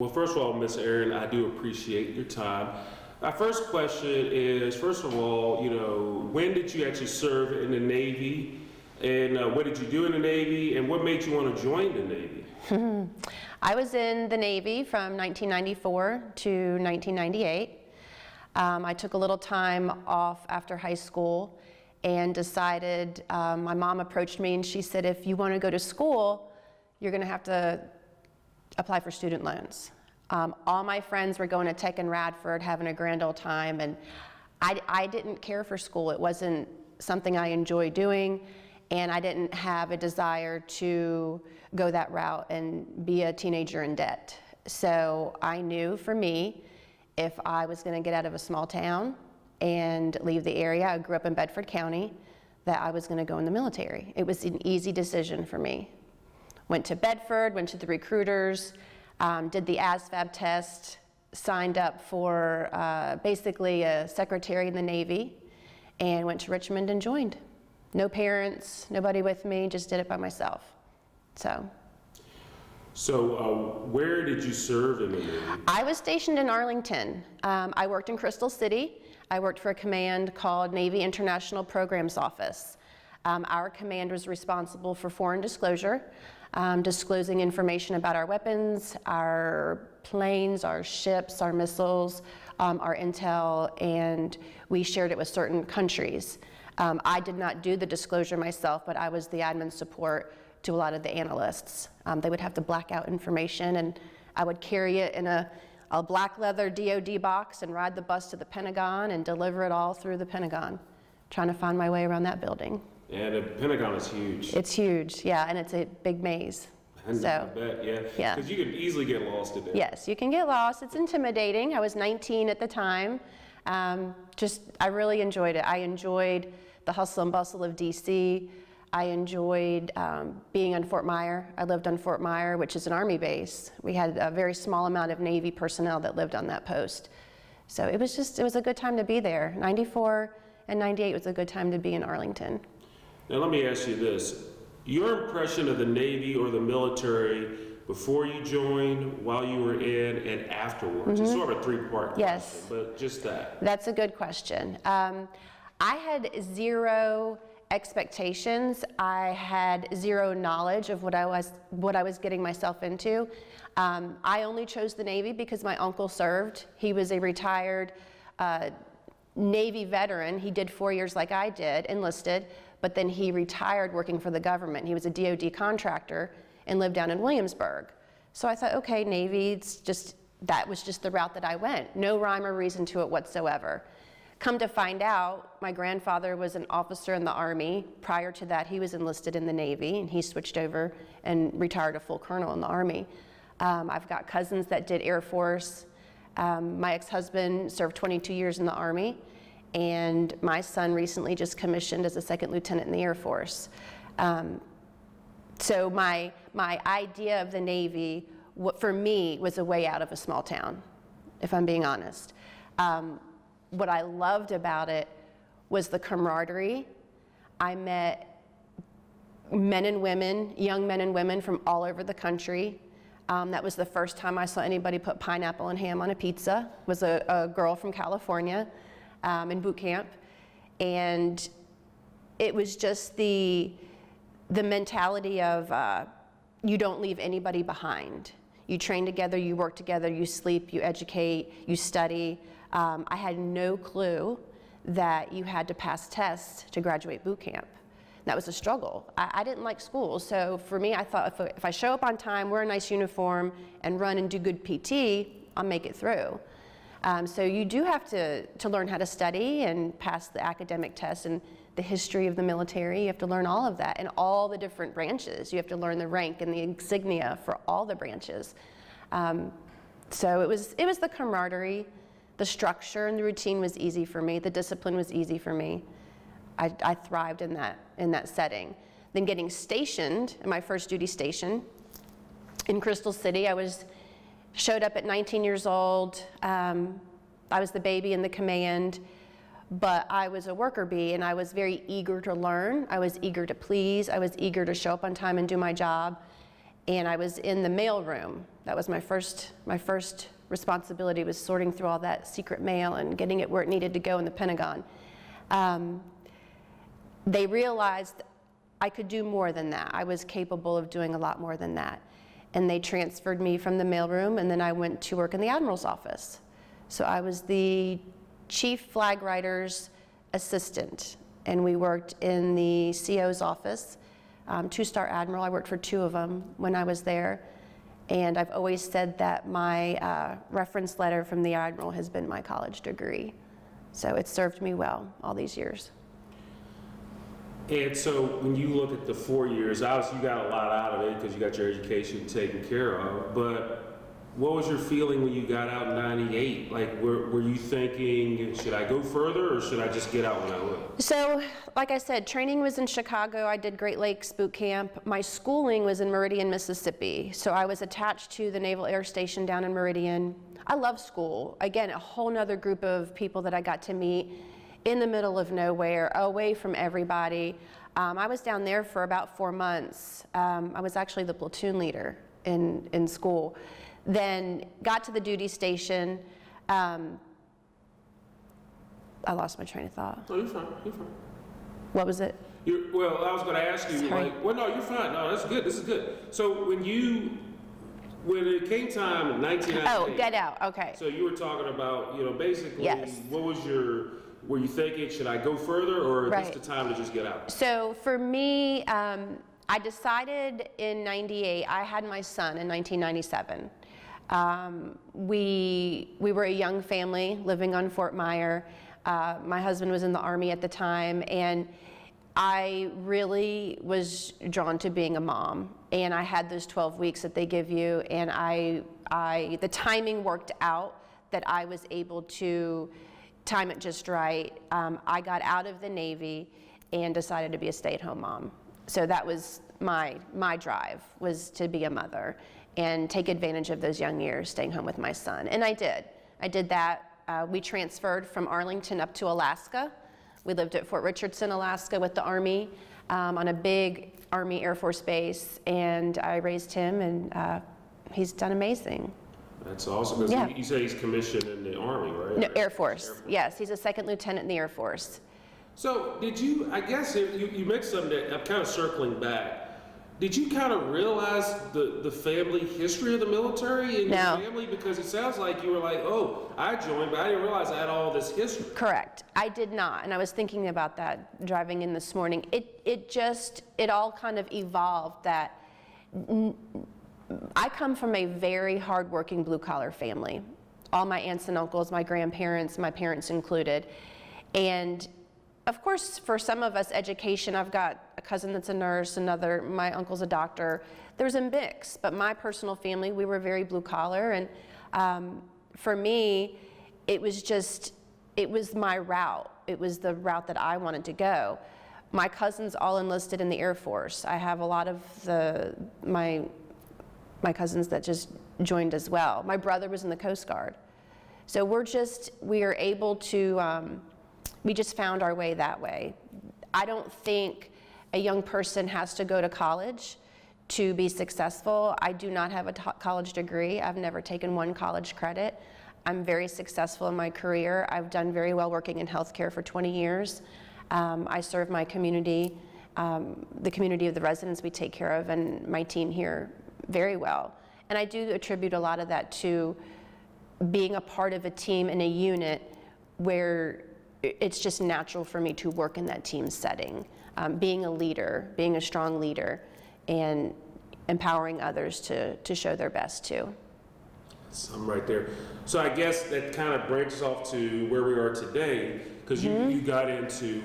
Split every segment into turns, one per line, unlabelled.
Well, first of all, Miss Erin, I do appreciate your time. My first question is, first of all, when did you actually serve in the Navy? And what did you do in the Navy? And what made you want to join the Navy?
I was in the Navy from 1994 to 1998. I took a little time off after high school and decided, my mom approached me and she said, if you want to go to school, you're going to have to apply for student loans. All my friends were going to Tech and Radford, having a grand old time, and I didn't care for school. It wasn't something I enjoyed doing, and I didn't have a desire to go that route and be a teenager in debt. So I knew for me, if I was going to get out of a small town and leave the area, I grew up in Bedford County, that I was going to go in the military. It was an easy decision for me. Went to Bedford, went to the recruiters, did the ASVAB test, signed up for basically a secretary in the Navy, and went to Richmond and joined. No parents, nobody with me, just did it by myself. So
where did you serve in the Navy?
I was stationed in Arlington. I worked in Crystal City. I worked for a command called Navy International Programs Office. Our command was responsible for foreign disclosure, disclosing information about our weapons, our planes, our ships, our missiles, our intel, and we shared it with certain countries. I did not do the disclosure myself, but I was the admin support to a lot of the analysts. They would have to black out information, and I would carry it in a black leather DoD box and ride the bus to the Pentagon and deliver it all through the Pentagon, trying to find my way around that building.
Yeah, the Pentagon is huge.
It's huge, yeah, and it's a big maze.
I bet, yeah. Because you could easily get lost in there.
Yes, you can get lost. It's intimidating. I was 19 at the time. I really enjoyed it. I enjoyed the hustle and bustle of DC. I enjoyed being on Fort Myer. I lived on Fort Myer, which is an Army base. We had a very small amount of Navy personnel that lived on that post. So it was a good time to be there. 94 and 98 was a good time to be in Arlington.
Now let me ask you this. Your impression of the Navy or the military before you joined, while you were in, and afterwards? It's sort of a three-part question, but just that.
That's a good question. I had zero expectations. I had zero knowledge of what I was getting myself into. I only chose the Navy because my uncle served. He was a retired Navy veteran. He did 4 years like I did, enlisted, but then he retired working for the government. He was a DoD contractor and lived down in Williamsburg. So I thought, okay, Navy, that was just the route that I went. No rhyme or reason to it whatsoever. Come to find out, my grandfather was an officer in the Army. Prior to that, he was enlisted in the Navy, and he switched over and retired a full colonel in the Army. I've got cousins that did Air Force. My ex-husband served 22 years in the Army, and my son recently just commissioned as a second lieutenant in the Air Force. So my idea of the Navy, for me, was a way out of a small town, if I'm being honest. What I loved about it was the camaraderie. I met men and women, young men and women from all over the country. That was the first time I saw anybody put pineapple and ham on a pizza. It was a girl from California in boot camp. And it was just the mentality of you don't leave anybody behind. You train together, you work together, you sleep, you educate, you study. I had no clue that you had to pass tests to graduate boot camp. That was a struggle. I didn't like school, so for me, I thought if I show up on time, wear a nice uniform, and run and do good PT, I'll make it through. So you do have to learn how to study and pass the academic tests and the history of the military. You have to learn all of that and all the different branches. You have to learn the rank and the insignia for all the branches. So it was the camaraderie, the structure, and the routine was easy for me. The discipline was easy for me. I thrived in that setting. Then getting stationed, in my first duty station in Crystal City, showed up at 19 years old. I was the baby in the command, but I was a worker bee, and I was very eager to learn. I was eager to please. I was eager to show up on time and do my job. and I was in the mail room. That was my first responsibility, was sorting through all that secret mail and getting it where it needed to go in the Pentagon. They realized I could do more than that. I was capable of doing a lot more than that. And they transferred me from the mailroom, and then I went to work in the Admiral's office. So I was the chief flag writer's assistant, and we worked in the CO's office. Two-star Admiral, I worked for 2 of them when I was there. And I've always said that my reference letter from the Admiral has been my college degree. So it's served me well all these years.
And so when you look at the 4 years, obviously you got a lot out of it because you got your education taken care of, but what was your feeling when you got out in 98? Like, were you thinking, should I go further or should I just get out when I would?
So, like I said, training was in Chicago. I did Great Lakes boot camp. My schooling was in Meridian, Mississippi. So I was attached to the Naval Air Station down in Meridian. I love school. Again, a whole nother group of people that I got to meet in the middle of nowhere, away from everybody. I was down there for about 4 months. I was actually the platoon leader in school. Then got to the duty station. I lost my train of thought.
No, you're fine. You're fine.
What was it?
Well, I was going to ask you,
Sorry.
like, well, no, you're fine. No, that's good. This is good. So when it came time in 1998.
Oh, get out. Okay.
So you were talking about, basically,
Yes.
what was were you thinking, should I go further or is this the time to just get out?
So for me, I decided in 98, I had my son in 1997. We were a young family living on Fort Myer. My husband was in the Army at the time, and I really was drawn to being a mom. And I had those 12 weeks that they give you, and the timing worked out that I was able to time it just right. I got out of the Navy and decided to be a stay-at-home mom. So that was my drive, was to be a mother and take advantage of those young years staying home with my son. And I did. I did that. We transferred from Arlington up to Alaska. We lived at Fort Richardson, Alaska with the Army on a big Army Air Force base, and I raised him, and he's done amazing.
That's awesome. 'Cause you say he's commissioned in the Army, right?
No, Air Force. Yes, he's a second lieutenant in the Air Force.
So did you, I guess you mentioned something that I'm kind of circling back. Did you kind of realize the family history of the military in your family? Because it sounds like you were like, oh, I joined, but I didn't realize I had all this history.
Correct. I did not, and I was thinking about that driving in this morning. It all kind of evolved that I come from a very hardworking blue-collar family. All my aunts and uncles, my grandparents, my parents included. And of course, for some of us, education, I've got a cousin that's a nurse, my uncle's a doctor. There's a mix, but my personal family, we were very blue-collar. And for me, it was my route. It was the route that I wanted to go. My cousins all enlisted in the Air Force. I have a lot of my cousins that just joined as well. My brother was in the Coast Guard. So we are able to, we just found our way that way. I don't think a young person has to go to college to be successful. I do not have a college degree. I've never taken one college credit. I'm very successful in my career. I've done very well working in healthcare for 20 years. I serve my community, the community of the residents we take care of, and my team here very well. And I do attribute a lot of that to being a part of a team in a unit where it's just natural for me to work in that team setting. Being a leader, being a strong leader, and empowering others to show their best too.
Some right there. So I guess that kind of branches off to where we are today, because you got into,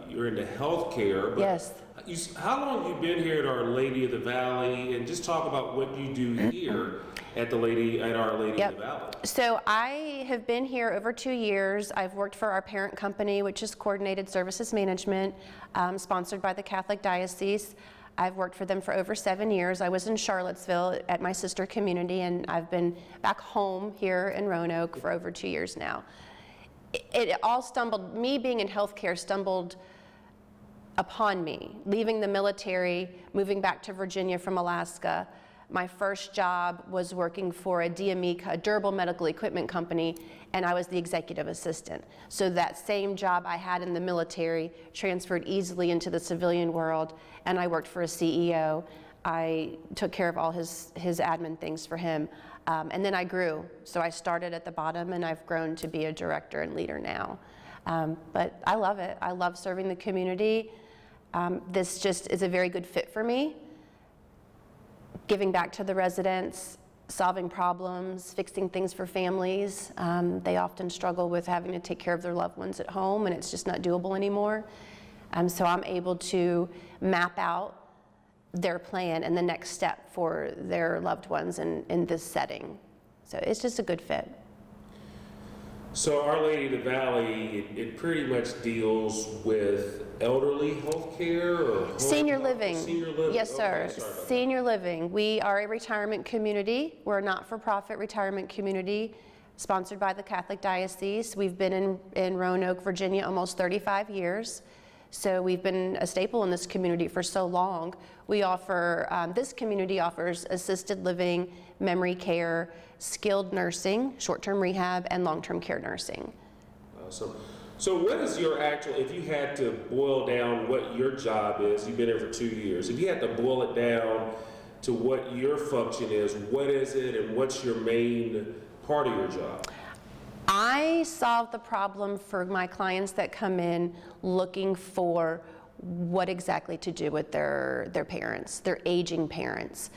you're into healthcare.
Yes.
How long have you been here at Our Lady of the Valley? And just talk about what you do here at Our Lady of the Valley.
So I have been here over 2 years. I've worked for our parent company, which is Coordinated Services Management, sponsored by the Catholic Diocese. I've worked for them for over 7 years. I was in Charlottesville at my sister community, and I've been back home here in Roanoke for over 2 years now. It all stumbled, me being in healthcare stumbled upon me, leaving the military, moving back to Virginia from Alaska. My first job was working for a DME, a durable medical equipment company, and I was the executive assistant. So that same job I had in the military transferred easily into the civilian world, and I worked for a CEO. I took care of all his admin things for him. And then I grew. So I started at the bottom, and I've grown to be a director and leader now. But I love it. I love serving the community. This just is a very good fit for me. Giving back to the residents, solving problems, fixing things for families. They often struggle with having to take care of their loved ones at home, and it's just not doable anymore. So I'm able to map out their plan and the next step for their loved ones in this setting. So it's just a good fit.
So Our Lady of the Valley, it pretty much deals with elderly health care or
Senior living.
Senior living.
Yes, sir.
Okay, sorry about
Senior living. We are a retirement community. We're a not-for-profit retirement community sponsored by the Catholic Diocese. We've been in Roanoke, Virginia almost 35 years. So we've been a staple in this community for so long. We offer, this community offers assisted living, memory care, skilled nursing, short-term rehab, and long-term care nursing.
Awesome. So what is your actual, if you had to boil down what your job is, you've been here for 2 years, if you had to boil it down to what your function is, what is it and what's your main part of your job?
I solve the problem for my clients that come in looking for what exactly to do with their parents, their aging parents.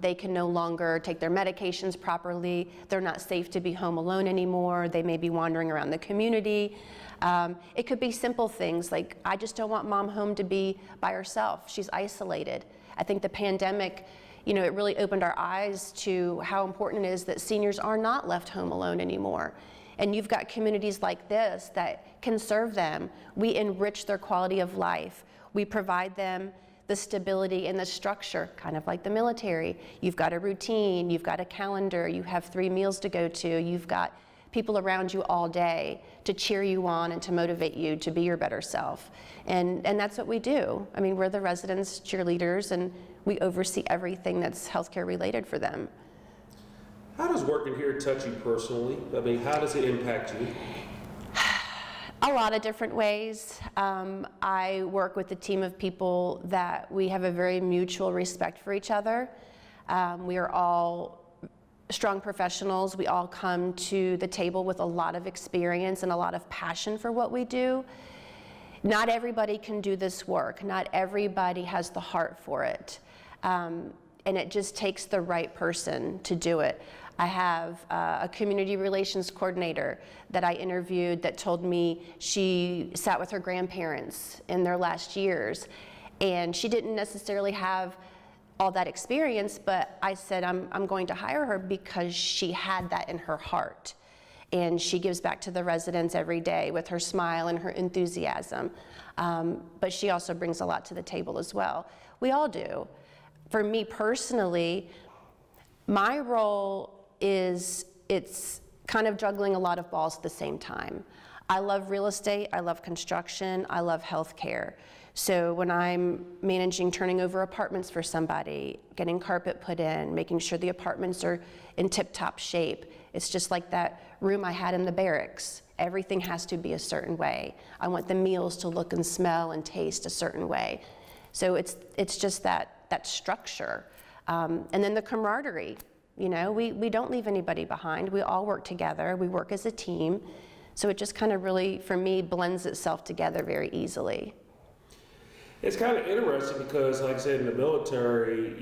They can no longer take their medications properly. They're not safe to be home alone anymore. They may be wandering around the community. It could be simple things like, I just don't want mom home to be by herself. She's isolated. I think the pandemic, it really opened our eyes to how important it is that seniors are not left home alone anymore. And you've got communities like this that can serve them. We enrich their quality of life. We provide them the stability and the structure, kind of like the military. You've got a routine, you've got a calendar, you have 3 meals to go to, you've got people around you all day to cheer you on and to motivate you to be your better self. And that's what we do. I mean, we're the residents' cheerleaders, and we oversee everything that's healthcare related for them.
How does working here touch you personally? I mean, how does it impact you?
A lot of different ways. I work with a team of people that we have a very mutual respect for each other. We are all strong professionals. We all come to the table with a lot of experience and a lot of passion for what we do. Not everybody can do this work. Not everybody has the heart for it. And it just takes the right person to do it. I have a community relations coordinator that I interviewed that told me she sat with her grandparents in their last years, and she didn't necessarily have all that experience, but I said, I'm going to hire her because she had that in her heart. And she gives back to the residents every day with her smile and her enthusiasm. But she also brings a lot to the table as well. We all do. For me personally, my role is, it's kind of juggling a lot of balls at the same time. I love real estate, I love construction, I love healthcare. So when I'm managing turning over apartments for somebody, getting carpet put in, making sure the apartments are in tip-top shape, it's just like that room I had in the barracks. Everything has to be a certain way. I want the meals to look and smell and taste a certain way. So it's just that structure. And then the camaraderie. We don't leave anybody behind. We all work together. We work as a team. So it just kind of really, for me, blends itself together very easily.
It's kind of interesting because, like I said, in the military,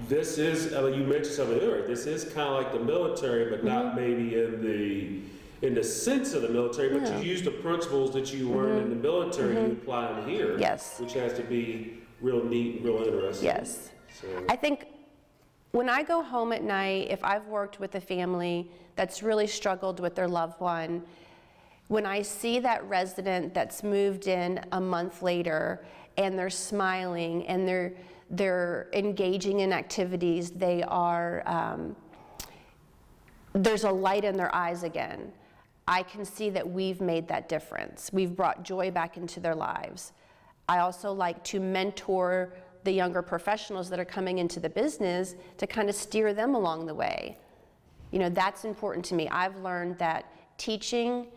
this is, you mentioned something earlier, this is kind of like the military, but not maybe in the sense of the military, but you use the principles that you learned in the military, you apply them here.
Yes.
Which has to be real neat and real interesting.
Yes.
So.
I think when I go home at night, if I've worked with a family that's really struggled with their loved one, when I see that resident that's moved in a month later and they're smiling and they're engaging in activities, they are, there's a light in their eyes again. I can see that we've made that difference. We've brought joy back into their lives. I also like to mentor the younger professionals that are coming into the business to kind of steer them along the way. You know, that's important to me. I've learned that teaching,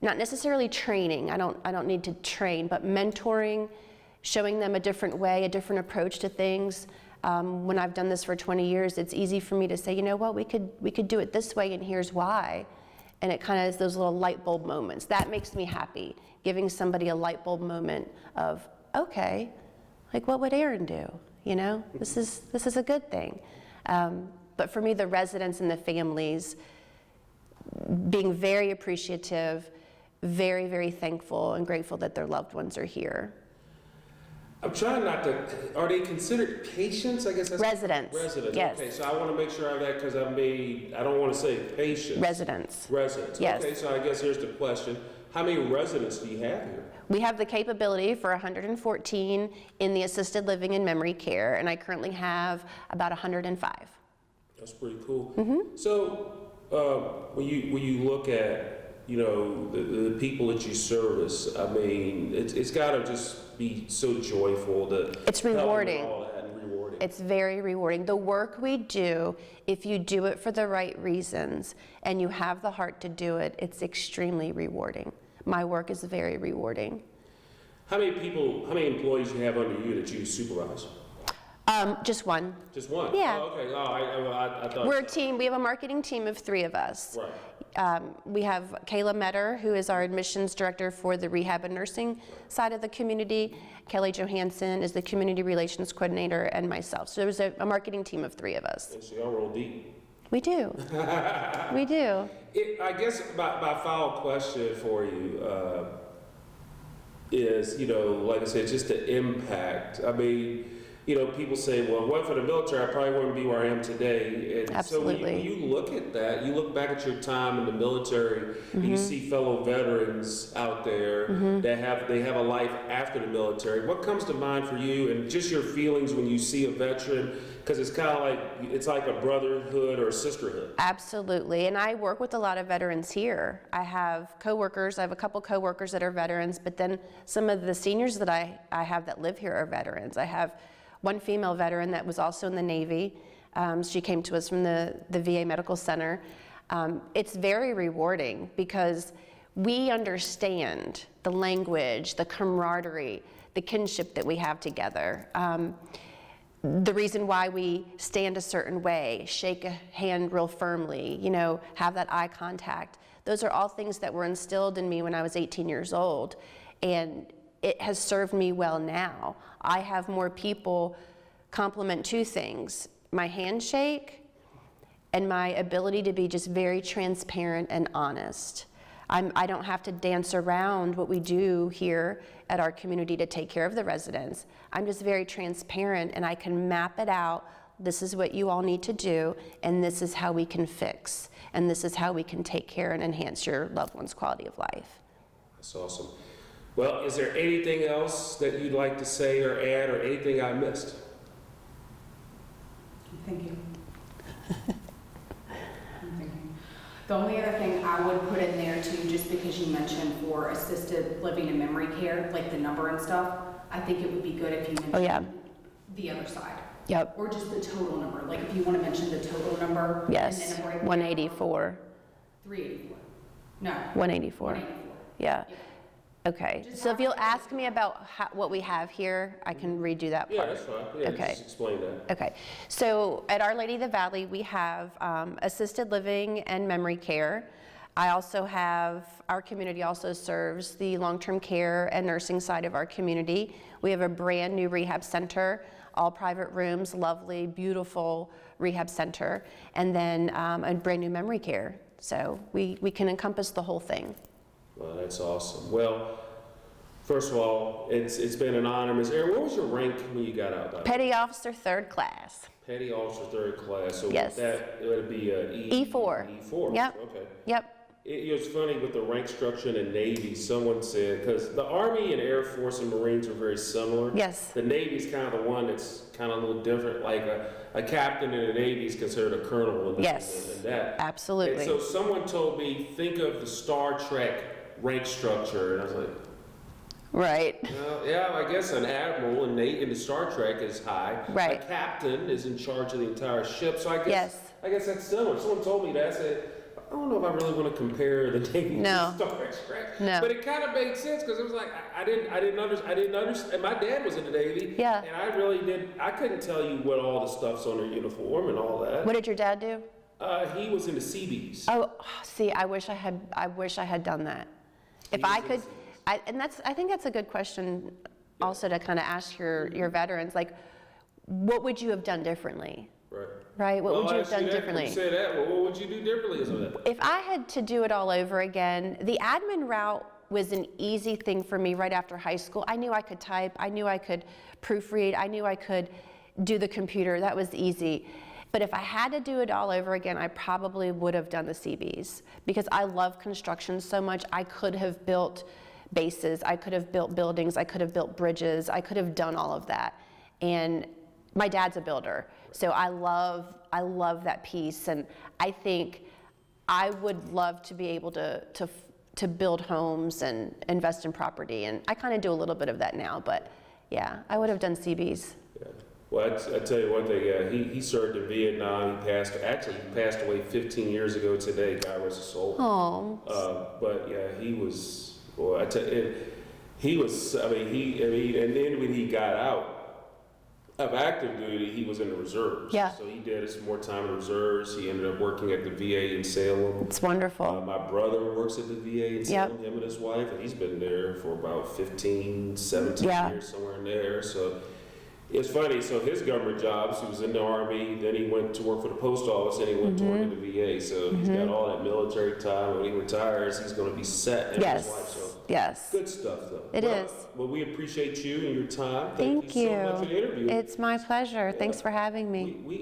not necessarily training, I don't need to train, but mentoring, showing them a different way, a different approach to things. When I've done this for 20 years, it's easy for me to say, you know what, we could do it this way and here's why. And it kind of is those little light bulb moments. That makes me happy, giving somebody a light bulb moment of, okay, like what would Erin do? You know, this is a good thing. But for me, the residents and the families, being very appreciative, very, very thankful and grateful that their loved ones are here.
I'm trying not to, are they considered patients? I guess that's
Residents.
Residents,
yes.
Okay, so I want to make sure I have that because I don't want to say patients.
Residents.
Residents,
yes.
Okay, so I guess here's the question. How many residents do you have here?
We have the capability for 114 in the assisted living and memory care, and I currently have about 105.
That's pretty cool.
Mm-hmm.
So when you look at, you know, the people that you service, I mean, it's got to just be so joyful to
it's rewarding.
Help all that and rewarding.
It's very rewarding. The work we do, if you do it for the right reasons and you have the heart to do it, it's extremely rewarding. My work is very rewarding.
How many employees do you have under you that you supervise?
Just one.
Just one?
Yeah.
Oh, okay. Oh, I thought.
We're a team. We have a marketing team of 3 of us.
Right.
We have Kayla Metter, who is our admissions director for the rehab and nursing side of the community. Kelly Johansson is the community relations coordinator, and myself. So there's a marketing team of 3 of us.
And so y'all roll deep.
We do. We do.
I guess my final question for you is, you know, like I said, just the impact. I mean, you know, people say, well, if it wasn't for the military, I probably wouldn't be where I am today. And
Absolutely.
So when you look at that, you look back at your time in the military, and you see fellow veterans out there that have a life after the military. What comes to mind for you, and just your feelings when you see a veteran? Because it's kind of like, it's like a brotherhood or a sisterhood.
Absolutely, and I work with a lot of veterans here. I have coworkers, I have a couple coworkers that are veterans, but then some of the seniors that I have that live here are veterans. I have one female veteran that was also in the Navy. She came to us from the VA Medical Center. It's very rewarding because we understand the language, the camaraderie, the kinship that we have together. The reason why we stand a certain way, shake a hand real firmly, you know, have that eye contact. Those are all things that were instilled in me when I was 18 years old, and it has served me well now. I have more people compliment 2 things, my handshake and my ability to be just very transparent and honest. I don't have to dance around what we do here at our community to take care of the residents. I'm just very transparent, and I can map it out. This is what you all need to do, and this is how we can fix, and this is how we can take care and enhance your loved one's quality of life.
That's awesome. Well, is there anything else that you'd like to say or add, or anything I missed?
Thank you. The only other thing I would put in there too, just because you mentioned for assisted living and memory care, like the number and stuff, I think it would be good if you mentioned the other side.
Yep.
Or just the total number. Like if you want to mention the total number.
Yes,
And then a breakdown.
184.
384. No.
184.
184.
Yeah. Okay.
Just
So if you'll
have-
ask me about what we have here, I can redo that part.
Yeah, that's fine. Yeah,
Okay.
just explain that.
Okay, so at Our Lady of the Valley, we have assisted living and memory care. I also have, our community also serves the long-term care and nursing side of our community. We have a brand new rehab center, all private rooms, lovely, beautiful rehab center, and then a brand new memory care. So we can encompass the whole thing.
Well, that's awesome. Well, first of all, it's been an honor. Ms. Erin, what was your rank when you got out?
Petty Officer 3rd Class.
Petty Officer 3rd Class. So
Yes.
that would be
E4.
E4.
Yep.
Okay.
Yep.
It was funny with the rank structure in the Navy. Someone said, because the Army and Air Force and Marines are very similar.
Yes.
The Navy's kind of the one that's kind of a little different. Like a captain in the Navy is considered a colonel.
Yes.
And that.
Absolutely.
And so someone told me, think of the Star Trek rank structure, and I was like,
Right.
Yeah, I guess an admiral in the Star Trek is high.
Right.
A captain is in charge of the entire ship. So
Yes.
I guess that's similar. Someone told me that. I said, I don't know if I really want to compare the Navy
No.
to Star Trek.
No.
But it kind of made sense because it was like I didn't understand. And my dad was in the Navy.
Yeah.
And I couldn't tell you what all the stuff's on their uniform and all that.
What did your dad do?
He was in the Seabees.
Oh, see, I wish I had done that. If I could, I think that's a good question also to kind of ask your veterans, like, what would you have done differently?
Right.
Right? What would you have done
When
differently?
you say that, well, what would you do differently?
If I had to do it all over again, the admin route was an easy thing for me right after high school. I knew I could type, I knew I could proofread, I knew I could do the computer. That was easy. But if I had to do it all over again, I probably would have done the CBs because I love construction so much. I could have built bases, I could have built buildings, I could have built bridges, I could have done all of that. And my dad's a builder, so I love that piece, and I think I would love to be able to build homes and invest in property, and I kind of do a little bit of that now, but yeah, I would have done CBs.
Yeah. Well, I tell you one thing. Yeah, he served in Vietnam. He passed away 15 years ago today. God rest his soul.
Oh.
But yeah, he was. Boy, I tell you, he was. And then when he got out of active duty, he was in the reserves.
Yeah.
So he did some more time in the reserves. He ended up working at the VA in Salem.
It's wonderful.
My brother works at the VA in Salem, him and his wife, and he's been there for about 15, 17 years, somewhere in there. So it's funny. So his government jobs, he was in the Army, then he went to work for the post office, and he went to work at the VA. So he's got all that military time. When he retires, he's going to be set. And his wife. So good stuff, though.
It is.
Well, we appreciate you and your time.
Thank you.
So much for the interview.
It's my pleasure. Thanks for having me.
We